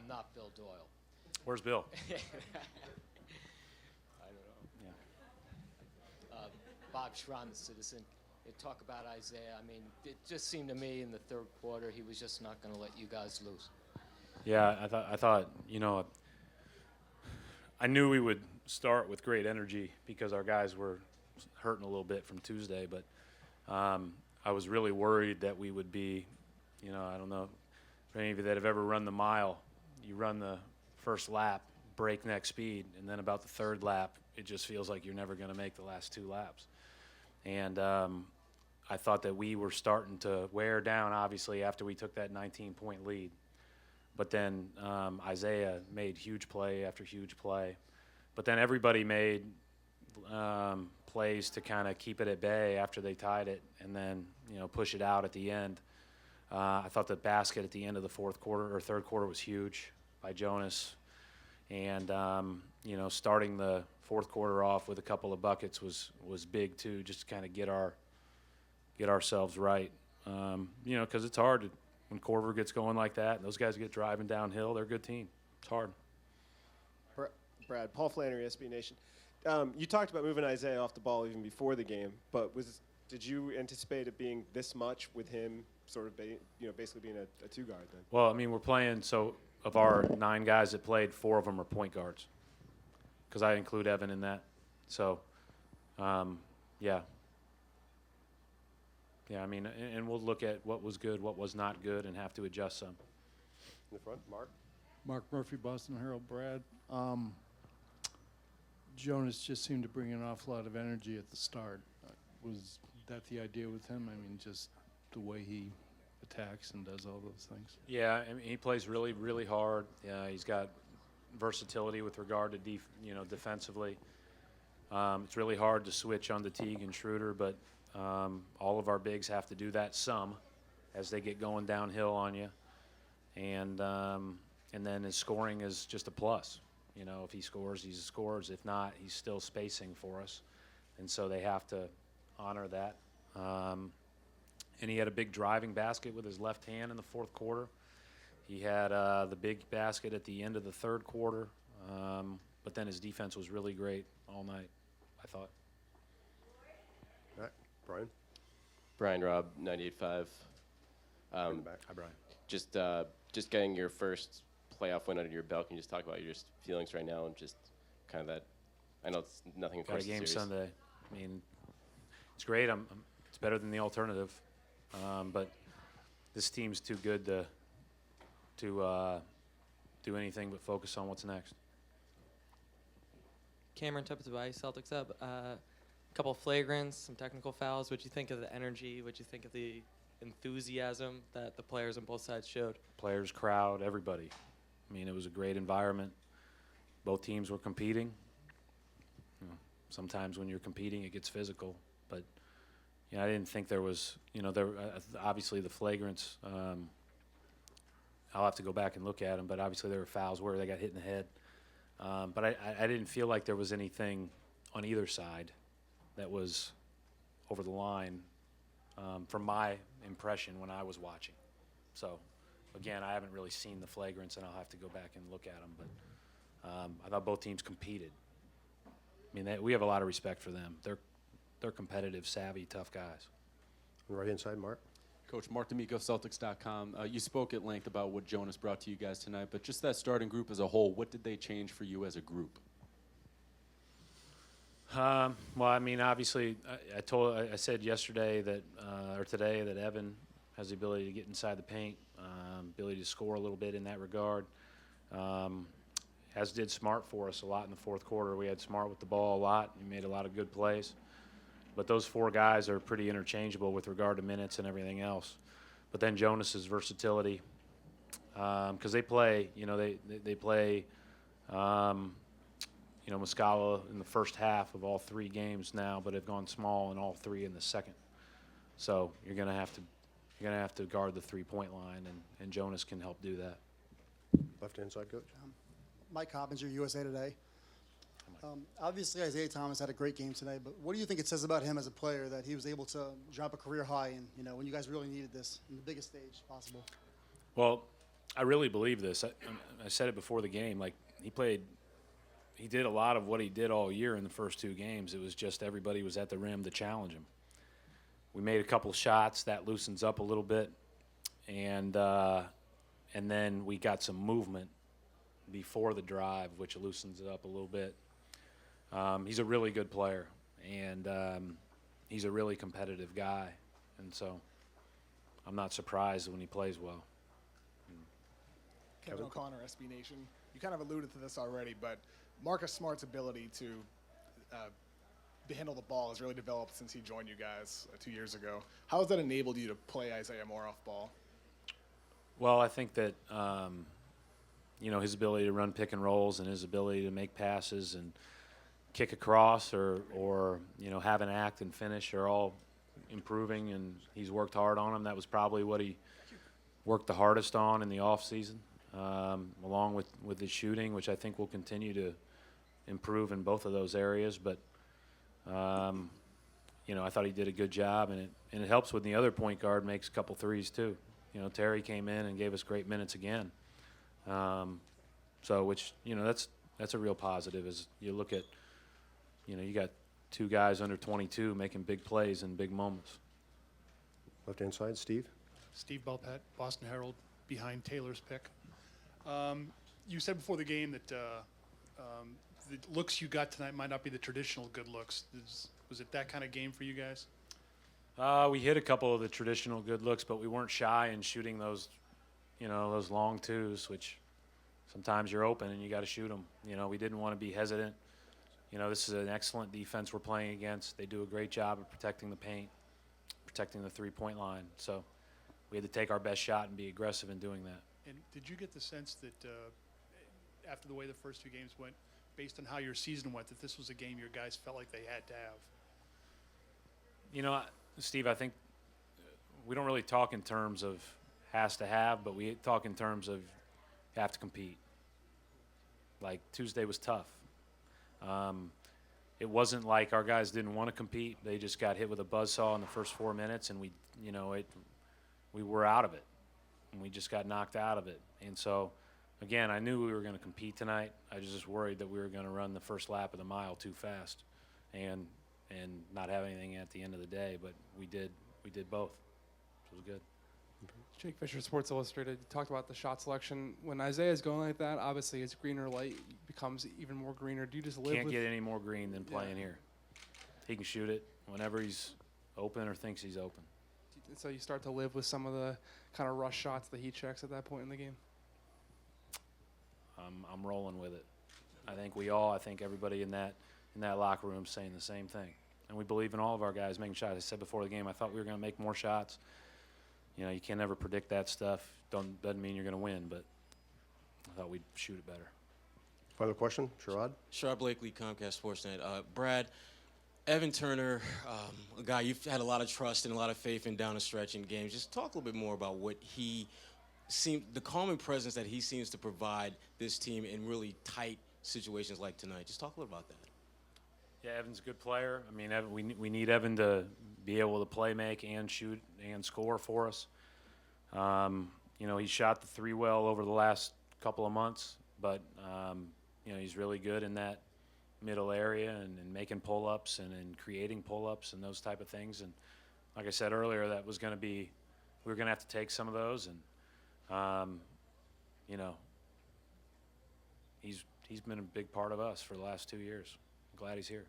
not Bill Doyle. Where's Bill? I don't know. Yeah. Bob Schron, the Citizen. They talk about Isaiah. I mean, it just seemed to me in the third quarter he was just not going to let you guys loose. Yeah, I thought, I knew we would start with great energy because our guys were hurting a little bit from Tuesday, but I was really worried that we would be, I don't know, for any of you that have ever run the mile, you run the first lap, breakneck speed, and then about the third lap, it just feels like you're never going to make the last 2 laps. And I thought that we were starting to wear down, obviously, after we took that 19-point lead. But then Isaiah made huge play after huge play. But then everybody made plays to kind of keep it at bay after they tied it and then, push it out at the end. I thought the basket at the end of the fourth quarter or third quarter was huge by Jonas. And, starting the fourth quarter off with a couple of buckets was big too, just to kind of get ourselves right. Because it's hard when Korver gets going like that and those guys get driving downhill. They're a good team. It's hard. Brad, Paul Flannery, SB Nation. You talked about moving Isaiah off the ball even before the game, but did you anticipate it being this much with him sort of basically being a two-guard then? Well, I mean, we're playing, so of our 9 guys that played, 4 of them are point guards because I include Evan in that. So, yeah. Yeah, I mean, and we'll look at what was good, what was not good, and have to adjust some. In the front, Mark? Mark Murphy, Boston Herald. Brad, Jonas just seemed to bring an awful lot of energy at the start. Was that the idea with him? I mean, just the way he attacks and does all those things? Yeah, I mean, he plays really, really hard. He's got versatility with regard to defensively. It's really hard to switch on to Teague and Schroeder, but all of our bigs have to do that some as they get going downhill on you. And then his scoring is just a plus. If he scores, he scores. If not, he's still spacing for us. And so they have to honor that. And he had a big driving basket with his left hand in the fourth quarter. He had the big basket at the end of the third quarter. But then his defense was really great all night, I thought. All right, Brian? Brian Robb, 98.5. Hi, Brian. Just getting your first playoff win under your belt. Can you just talk about your feelings right now and just kind of that? I know it's nothing. Got a game Sunday. I mean, it's great. It's better than the alternative, but this team's too good to do anything but focus on what's next. Cameron Tupperway, Celtics up. A couple of flagrants, some technical fouls. What'd you think of the energy? What'd you think of the enthusiasm that the players on both sides showed? Players, crowd, everybody. I mean, it was a great environment. Both teams were competing. Sometimes when you're competing, it gets physical. But I didn't think there was, obviously the flagrants. I'll have to go back and look at them, but obviously there were fouls where they got hit in the head. But I didn't feel like there was anything on either side that was over the line from my impression when I was watching. So, again, I haven't really seen the flagrants, and I'll have to go back and look at them. But I thought both teams competed. I mean, we have a lot of respect for them. They're competitive, savvy, tough guys. On the right-hand side, Mark? Coach Mark D'Amico, Celtics.com. You spoke at length about what Jonas brought to you guys tonight, but just that starting group as a whole, what did they change for you as a group? Well, I mean, obviously, I said yesterday that or today that Evan has the ability to get inside the paint, ability to score a little bit in that regard. As did Smart for us a lot in the fourth quarter. We had Smart with the ball a lot. He made a lot of good plays. But those 4 guys are pretty interchangeable with regard to minutes and everything else. But then Jonas's versatility, because they play, they play, Muscala in the first half of all 3 games now, but have gone small in all 3 in the second. So you're gonna have to guard the 3-point line, and Jonas can help do that. Left-hand side, Coach. Mike Coppinger, USA Today. Obviously, Isaiah Thomas had a great game tonight, but what do you think it says about him as a player that he was able to drop a career high and when you guys really needed this in the biggest stage possible? Well, I really believe this. I said it before the game. Like he did a lot of what he did all year in the first 2 games. It was just everybody was at the rim to challenge him. We made a couple shots that loosens up a little bit, and then we got some movement before the drive, which loosens it up a little bit. He's a really good player, and he's a really competitive guy, and so I'm not surprised when he plays well. Kevin O'Connor, SB Nation. You kind of alluded to this already, but Marcus Smart's ability to handle the ball has really developed since he joined you guys 2 years ago. How has that enabled you to play Isaiah more off ball? Well, I think that his ability to run pick and rolls and his ability to make passes and kick across or have an act and finish are all improving, and he's worked hard on them. That was probably what he worked the hardest on in the off season, along with his shooting, which I think will continue to improve in both of those areas. But I thought he did a good job, and it helps when the other point guard makes a couple threes too. Terry came in and gave us great minutes again. Which that's a real positive. As you look at, you got 2 guys under 22 making big plays in big moments. Left-hand side, Steve. Steve Belpet, Boston Herald, behind Taylor's pick. You said before the game that the looks you got tonight might not be the traditional good looks. Was it that kind of game for you guys? We hit a couple of the traditional good looks, but we weren't shy in shooting those long twos, which sometimes you're open and you got to shoot them. We didn't want to be hesitant. This is an excellent defense we're playing against. They do a great job of protecting the paint, protecting the three-point line. So we had to take our best shot and be aggressive in doing that. And did you get the sense that after the way the first 2 games went, based on how your season went, that this was a game your guys felt like they had to have? Steve, I think we don't really talk in terms of has to have, but we talk in terms of have to compete. Like Tuesday was tough. It wasn't like our guys didn't want to compete. They just got hit with a buzzsaw in the first 4 minutes, and we were out of it, and we just got knocked out of it. And so, again, I knew we were going to compete tonight. I was just worried that we were going to run the first lap of the mile too fast, and not have anything at the end of the day. But we did both. So it was good. Jake Fisher, Sports Illustrated. You talked about the shot selection. When Isaiah's going like that, obviously his greener light becomes even more greener. Do you just live Can't with get any more green than playing here. He can shoot it whenever he's open or thinks he's open. So you start to live with some of the kind of rush shots that he checks at that point in the game? I'm rolling with it. I think everybody in that locker room is saying the same thing. And we believe in all of our guys making shots. I said before the game, I thought we were going to make more shots. You can never predict that stuff. Doesn't mean you're going to win, but I thought we'd shoot it better. Final question, Sherrod. Sherrod Blakely, Comcast Sportsnet. Brad, Evan Turner, a guy you've had a lot of trust and a lot of faith in down the stretch in games. Just talk a little bit more about what the calming presence that he seems to provide this team in really tight situations like tonight. Just talk a little about that. Yeah, Evan's a good player. I mean, we need Evan to be able to play make and shoot and score for us. He shot the 3 well over the last couple of months, but he's really good in that middle area and making pull-ups and creating pull-ups and those type of things. And like I said earlier, we were going to have to take some of those. And he's been a big part of us for the last 2 years. I'm glad he's here.